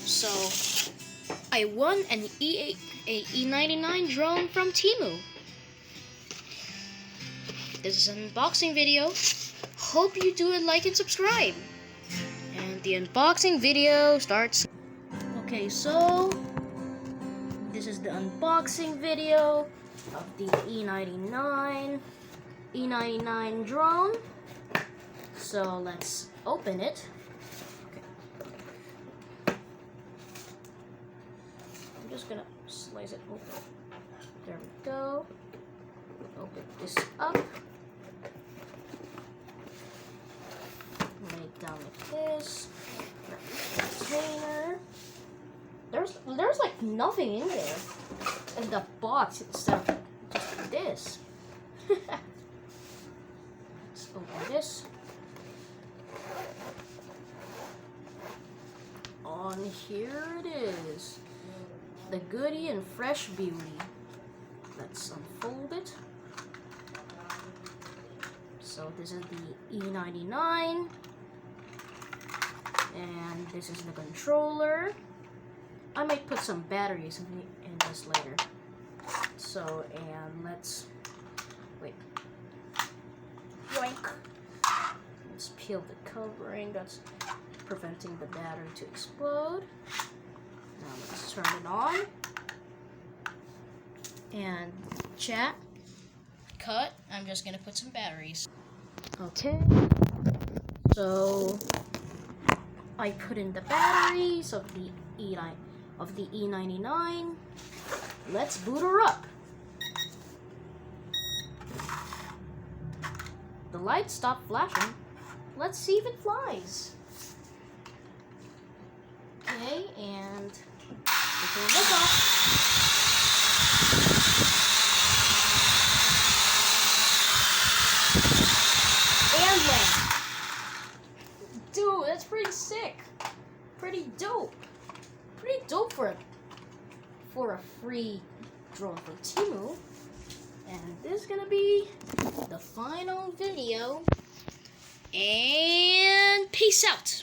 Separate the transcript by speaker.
Speaker 1: So I won an e99 drone from Temu. This is an unboxing video. Hope you do it, like and subscribe. And the unboxing video starts. Okay, so this is the unboxing video of the e99 drone. So let's open it. I'm just gonna slice it open. There we go. Open this up. Lay it down like this. Container. There's like nothing in there in the box except just this. Let's open this. On here it is. The Goody and Fresh Beauty. Let's unfold it. So this is the e99. And this is the controller. I might put some batteries in this later. So, and let's wait. Yoink. Let's peel the covering that's preventing the battery to explode. Now let's turn it on. And chat. Cut. I'm just gonna put some batteries. Okay. So I put in the batteries of the e99. Let's boot her up. The lights stopped flashing. Let's see if it flies. Okay, and we turn this off. And land. Dude, that's pretty sick. Pretty dope. Pretty dope for a free drone from Temu. And this is gonna be the final video. And peace out.